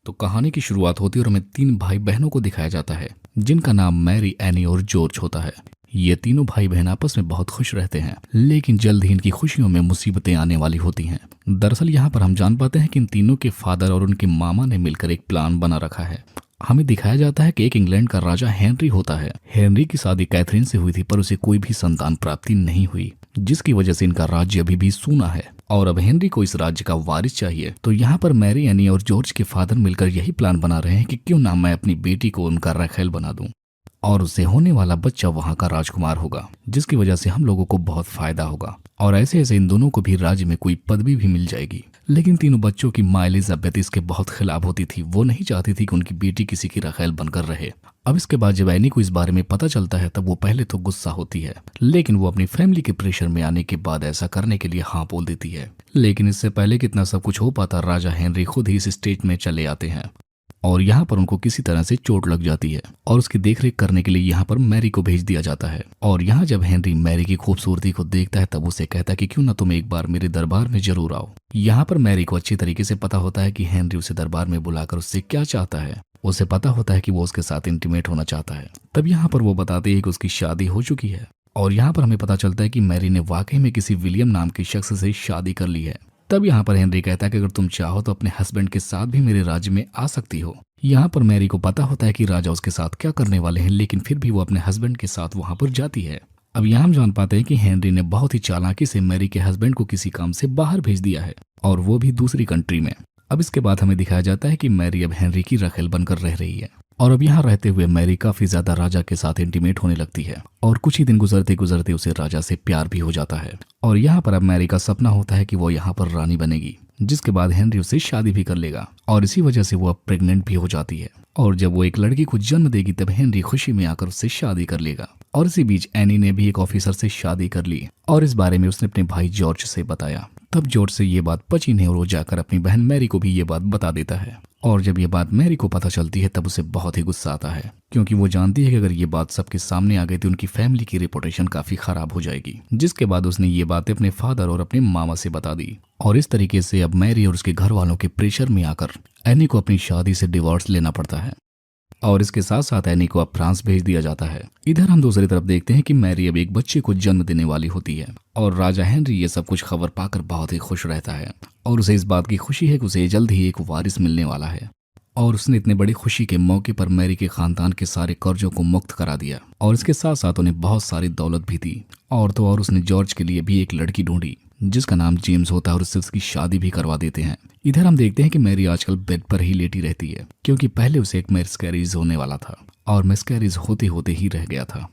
तो कहानी की शुरुआत होती है और हमें तीन भाई बहनों को दिखाया जाता है जिनका नाम मैरी, एनी और जॉर्ज होता है। ये तीनों भाई बहन आपस में बहुत खुश रहते हैं, लेकिन जल्द ही इनकी खुशियों में मुसीबतें आने वाली होती हैं। दरअसल यहाँ पर हम जान पाते हैं कि इन तीनों के फादर और उनके मामा ने मिलकर एक प्लान बना रखा है। हमें दिखाया जाता है कि एक इंग्लैंड का राजा हेनरी होता है। हेनरी की शादी कैथरीन से हुई थी, पर उसे कोई भी संतान प्राप्ति नहीं हुई, जिसकी वजह से इनका राज्य अभी भी सूना है और अब हेनरी को इस राज्य का वारिस चाहिए। तो यहाँ पर मैरी, एनी और जॉर्ज के फादर मिलकर यही प्लान बना रहे हैं कि क्यों ना मैं अपनी बेटी को उनका रखेल बना दूं और उससे होने वाला बच्चा वहां का राजकुमार होगा, जिसकी वजह से हम लोगों को बहुत फायदा होगा और ऐसे ऐसे इन दोनों को भी राज्य में कोई पदवी भी मिल जाएगी। लेकिन तीनों बच्चों की माँ एलिजाबेथ इसके बहुत खिलाफ होती थी। वो नहीं चाहती थी कि उनकी बेटी किसी की रखेल बनकर रहे। अब इसके बाद जब एनी को इस बारे में पता चलता है तब वो पहले तो गुस्सा होती है, लेकिन वो अपनी फैमिली के प्रेशर में आने के बाद ऐसा करने के लिए हाँ बोल देती है। लेकिन इससे पहले कितना सब कुछ हो पाता, राजा हेनरी खुद ही इस स्टेट में चले आते हैं और यहाँ पर उनको किसी तरह से चोट लग जाती है और उसकी देखरेख करने के लिए यहाँ पर मैरी को भेज दिया जाता है। और यहाँ जब हेनरी मैरी की खूबसूरती को देखता है तब उसे कहता है कि क्यों ना तुम एक बार मेरे दरबार में जरूर आओ। यहाँ पर मैरी को अच्छी तरीके से पता होता है कि हेनरी उसे दरबार में बुलाकर उससे क्या चाहता है। उसे पता होता है कि वो उसके साथ इंटीमेट होना चाहता है। तब यहाँ पर वो बताती है कि उसकी शादी हो चुकी है और यहाँ पर हमें पता चलता है कि मैरी ने वाकई में किसी विलियम नाम के शख्स से शादी कर ली है। तब यहाँ पर हेनरी कहता है कि अगर तुम चाहो तो अपने हस्बैंड के साथ भी मेरे राज्य में आ सकती हो। यहाँ पर मैरी को पता होता है कि राजा उसके साथ क्या करने वाले हैं, लेकिन फिर भी वो अपने हस्बैंड के साथ वहां पर जाती है। अब यहाँ हम जान पाते हैं कि हेनरी ने बहुत ही चालाकी से मैरी के हस्बैंड को किसी काम से बाहर भेज दिया है और वो भी दूसरी कंट्री में। अब इसके बाद हमें दिखाया जाता है कि मैरी अब हेनरी की रखेल बनकर रह रही है और अब यहाँ रहते हुए मैरी काफी ज्यादा राजा के साथ इंटीमेट होने लगती है और कुछ ही दिन गुजरते गुजरते उसे राजा से प्यार भी हो जाता है। और यहाँ पर अब मैरी का सपना होता है कि वो यहाँ पर रानी बनेगी, जिसके बाद हेनरी उससे शादी भी कर लेगा और इसी वजह से वो अब प्रेग्नेंट भी हो जाती है। और जब वो एक लड़की को जन्म देगी तब हेनरी खुशी में आकर उससे शादी कर लेगा। और इसी बीच एनी ने भी एक ऑफिसर से शादी कर ली और इस बारे में उसने अपने भाई जॉर्ज से बताया। तब जॉर्ज से ये बात पची नहीं और वो जाकर अपनी बहन मैरी को भी ये बात बता देता है। और जब ये बात मैरी को पता चलती है तब उसे बहुत ही गुस्सा आता है, क्योंकि वो जानती है कि अगर ये बात सबके सामने आ गई तो उनकी फैमिली की रेपुटेशन काफी खराब हो जाएगी। जिसके बाद उसने ये बातें अपने फादर और अपने मामा से बता दी और इस तरीके से अब मैरी और उसके घर वालों के प्रेशर में आकर एनी को अपनी शादी से डिवोर्स लेना पड़ता है और इसके साथ साथ एनी को अब फ्रांस भेज दिया जाता है। इधर हम दूसरी तरफ देखते हैं कि मैरी अब एक बच्चे को जन्म देने वाली होती है और राजा हेनरी ये सब कुछ खबर पाकर बहुत ही खुश रहता है और उसे इस बात की खुशी है कि उसे जल्द ही एक वारिस मिलने वाला है। और उसने इतने बड़ी खुशी के मौके पर मैरी के खानदान के सारे कर्जों को मुक्त करा दिया और इसके साथ साथ उन्हें बहुत सारी दौलत भी दी। और तो और उसने जॉर्ज के लिए भी एक लड़की ढूंढी जिसका नाम जेम्स होता है और उससे उसकी शादी भी करवा देते हैं। इधर हम देखते हैं कि मैरी आजकल बेड पर ही लेटी रहती है, क्योंकि पहले उसे एक मिसकैरेज होने वाला था और मिसकैरेज होते होते ही रह गया था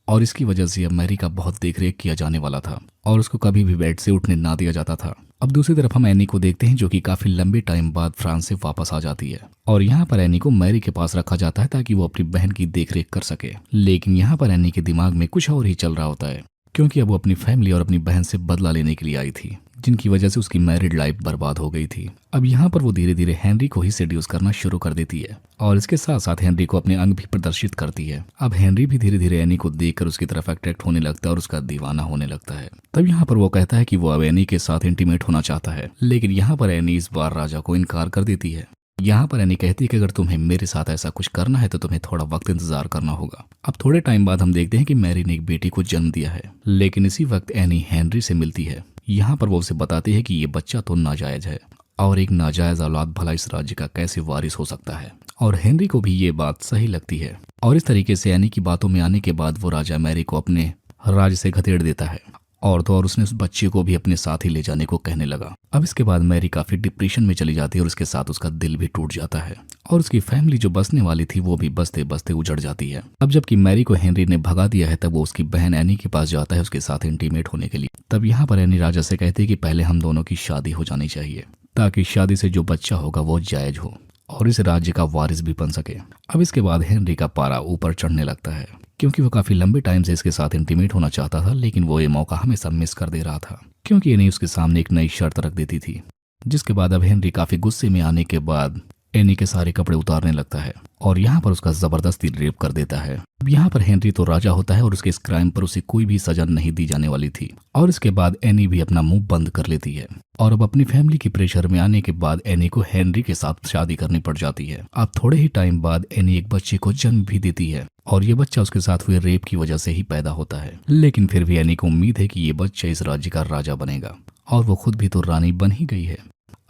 और इसकी वजह से अब मैरी का बहुत देखरेख किया जाने वाला था और उसको कभी भी बेड से उठने ना दिया जाता था। अब दूसरी तरफ हम एनी को देखते हैं जो कि काफी लंबे टाइम बाद फ्रांस से वापस आ जाती है और यहाँ पर एनी को मैरी के पास रखा जाता है ताकि वो अपनी बहन की देखरेख कर सके। लेकिन यहाँ पर एनी के दिमाग में कुछ और ही चल रहा होता है, क्योंकि अब वो अपनी फैमिली और अपनी बहन से बदला लेने के लिए आई थी, जिनकी वजह से उसकी मैरिड लाइफ बर्बाद हो गई थी। अब यहाँ पर वो धीरे धीरे हेनरी को ही सेड्यूस करना शुरू कर देती है और इसके साथ साथ हेनरी को अपने अंग भी प्रदर्शित करती है। अब हेनरी भी धीरे धीरे एनी को देखकर उसकी तरफ अट्रैक्ट होने लगता है और उसका दीवाना होने लगता है। तब यहाँ पर वो कहता है कि वो अब एनी के साथ इंटीमेट होना चाहता है, लेकिन यहाँ पर एनी इस बार राजा को इनकार कर देती है। यहाँ पर एनी कहती है कि अगर तुम्हें मेरे साथ ऐसा कुछ करना है तो तुम्हें थोड़ा वक्त इंतजार करना होगा। अब थोड़े टाइम बाद हम देखते हैं कि मैरी ने एक बेटी को जन्म दिया है, लेकिन इसी वक्त एनी हेनरी से मिलती है। यहाँ पर वो उसे बताती है कि ये बच्चा तो नाजायज है और एक नाजायज औलाद भला इस राज्य का कैसे वारिस हो सकता है। और हेनरी को भी ये बात सही लगती है और इस तरीके से एनी की बातों में आने के बाद वो राजा मैरी को अपने राज्य से घतेड़ देता है और तो और उसने उस बच्चे को भी अपने साथ ही ले जाने को कहने लगा। अब इसके बाद मैरी काफी डिप्रेशन में चली जाती है और उसके साथ उसका दिल भी टूट जाता है और उसकी फैमिली जो बसने वाली थी वो भी बसते बसते उजड़ जाती है। अब जबकि मैरी को हेनरी ने भगा दिया है तब वो उसकी बहन एनी के पास जाता है उसके साथ इंटीमेट होने के लिए। तब यहाँ पर एनी राजा से कहती है कि पहले हम दोनों की शादी हो जानी चाहिए ताकि शादी से जो बच्चा होगा वो जायज हो और इस राज्य का वारिस भी बन सके। अब इसके बाद हेनरी का पारा ऊपर चढ़ने लगता है, क्योंकि वो काफी लंबे टाइम से इसके साथ इंटीमेट होना चाहता था, लेकिन वो ये मौका हमेशा मिस कर दे रहा था क्योंकि एनी उसके सामने एक नई शर्त रख देती थी। जिसके बाद अब हेनरी काफी गुस्से में आने के बाद एनी के सारे कपड़े उतारने लगता है और यहाँ पर उसका जबरदस्ती रेप कर देता है। अब यहाँ पर हेनरी तो राजा होता है और उसके इस क्राइम पर उसे कोई भी सजा नहीं दी जाने वाली थी। और इसके बाद एनी भी अपना मुंह बंद कर लेती है और अब अपनी फैमिली की प्रेशर में आने के बाद एनी को हेनरी के साथ शादी करनी पड़ जाती है। अब थोड़े ही टाइम बाद एनी एक बच्चे को जन्म भी देती है और ये बच्चा उसके साथ हुए रेप की वजह से ही पैदा होता है। लेकिन फिर भी एनी को उम्मीद है कि ये बच्चा इस राज्य का राजा बनेगा और वो खुद भी तो रानी बन ही गई है।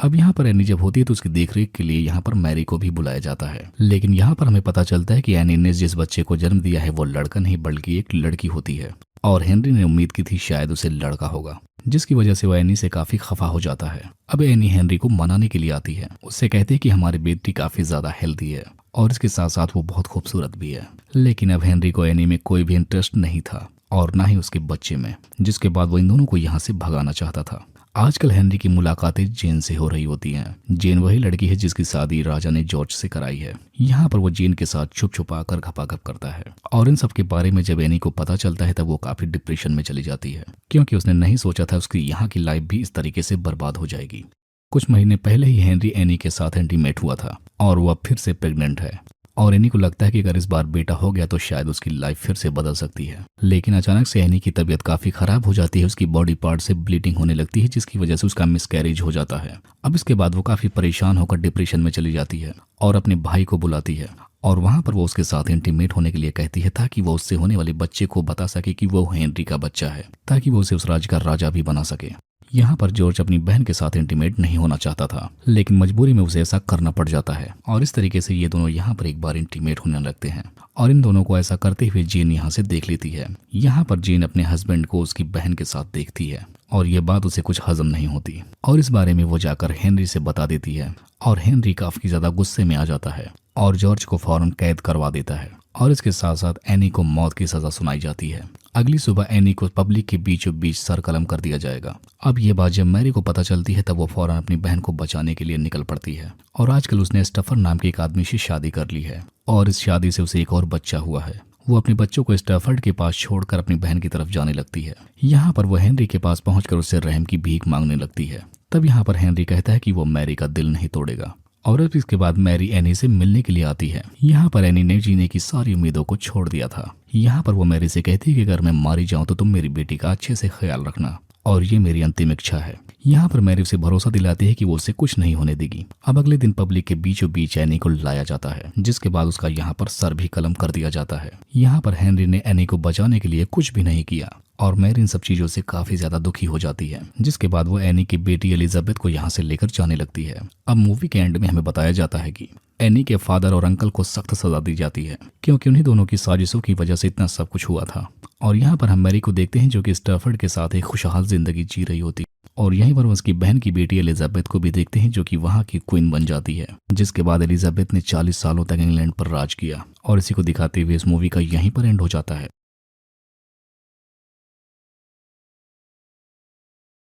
अब यहाँ पर एनी जब होती है तो उसकी देखरेख के लिए यहाँ पर मैरी को भी बुलाया जाता है। लेकिन यहाँ पर हमें पता चलता है कि एनी ने जिस बच्चे को जन्म दिया है वो लड़का नहीं बल्कि एक लड़की होती है और हेनरी ने उम्मीद की थी शायद उसे लड़का होगा, जिसकी वजह से वो एनी से काफी खफा हो जाता है। अब एनी हेनरी को मनाने के लिए आती है, उससे कहती है कि हमारी बेटी काफी ज्यादा हेल्दी है और इसके साथ साथ वो बहुत खूबसूरत भी है। लेकिन अब हेनरी को एनी में कोई भी इंटरेस्ट नहीं था और ना ही उसके बच्चे में, जिसके बाद वो इन दोनों को यहाँ से भगाना चाहता था। आजकल हेनरी की मुलाकातें जेन से हो रही होती हैं। जेन वही लड़की है जिसकी शादी राजा ने जॉर्ज से कराई है। यहाँ पर वो जेन के साथ छुप छुपा कर घपाघप करता है और इन सब के बारे में जब एनी को पता चलता है तब वो काफी डिप्रेशन में चली जाती है, क्योंकि उसने नहीं सोचा था उसकी यहाँ की लाइफ भी इस तरीके से बर्बाद हो जाएगी। कुछ महीने पहले ही हेनरी एनी के साथ इंटीमेट हुआ था और वो अब फिर से प्रेग्नेंट है और एनी को लगता है कि अगर इस बार बेटा हो गया तो शायद उसकी लाइफ फिर से बदल सकती है। लेकिन अचानक से एनी की तबीयत काफी खराब हो जाती है, उसकी बॉडी पार्ट से ब्लीडिंग होने लगती है जिसकी वजह से उसका मिसकैरेज हो जाता है। अब इसके बाद वो काफी परेशान होकर डिप्रेशन में चली जाती है और अपने भाई को बुलाती है और वहां पर वो उसके साथ इंटीमेट होने के लिए कहती है ताकि वो उससे होने वाले बच्चे को बता सके कि वो हेनरी का बच्चा है, ताकि वो उसे उस राज्य का राजा भी बना सके। यहाँ पर जॉर्ज अपनी बहन के साथ इंटीमेट नहीं होना चाहता था, लेकिन मजबूरी में उसे ऐसा करना पड़ जाता है और इस तरीके से ये दोनों यहाँ पर एक बार इंटीमेट होने लगते हैं और इन दोनों को ऐसा करते हुए जेन यहाँ से देख लेती है। यहाँ पर जेन अपने हस्बैंड को उसकी बहन के साथ देखती है और ये बात उसे कुछ हजम नहीं होती और इस बारे में वो जाकर हेनरी से बता देती है और हेनरी काफी ज्यादा गुस्से में आ जाता है और जॉर्ज को फौरन कैद करवा देता है और इसके साथ साथ एनी को मौत की सजा सुनाई जाती है। अगली सुबह एनी को पब्लिक के बीचों बीच सर कलम कर दिया जाएगा। अब ये बात जब मैरी को पता चलती है तब वो फौरन अपनी बहन को बचाने के लिए निकल पड़ती है और आजकल उसने स्टफर नाम के एक आदमी से शादी कर ली है और इस शादी से उसे एक और बच्चा हुआ है। वो अपने बच्चों को स्टैफर्ड के पास छोड़कर अपनी बहन की तरफ जाने लगती है। यहाँ पर वो हेनरी के पास पहुंचकर उससे रहम की भीख मांगने लगती है। तब यहाँ पर हेनरी कहता है कि वो मैरी का दिल नहीं तोड़ेगा और अब इसके बाद मैरी एनी से मिलने के लिए आती है। यहाँ पर एनी ने जीने की सारी उम्मीदों को छोड़ दिया था। यहाँ पर वो मैरी से कहती है कि अगर मैं मारी जाऊं तो तुम मेरी बेटी का अच्छे से ख्याल रखना और ये मेरी अंतिम इच्छा है। यहाँ पर मैरी उसे भरोसा दिलाती है कि वो उससे कुछ नहीं होने देगी। अब अगले दिन पब्लिक के बीचों बीच एनी को लाया जाता है, जिसके बाद उसका यहाँ पर सर भी कलम कर दिया जाता है। यहाँ पर हेनरी ने एनी को बचाने के लिए कुछ भी नहीं किया और मैरी इन सब चीजों से काफी ज्यादा दुखी हो जाती है, जिसके बाद वो एनी की बेटी एलिजाबेथ को यहाँ से लेकर जाने लगती है। अब मूवी के एंड में हमें बताया जाता है कि एनी के फादर और अंकल को सख्त सजा दी जाती है, क्योंकि उन्हीं दोनों की साजिशों की वजह से इतना सब कुछ हुआ था। और यहाँ पर हम मैरी को देखते हैं जो कि स्टैफर्ड के साथ एक खुशहाल जिंदगी जी रही होती और यहीं पर उसकी बहन की बेटी एलिजाबेथ को भी देखते हैं जो कि वहाँ की क्वीन बन जाती है, जिसके बाद एलिजाबेथ ने 40 सालों तक इंग्लैंड पर राज किया। और इसी को दिखाते हुए इस मूवी का यहीं पर एंड हो जाता है।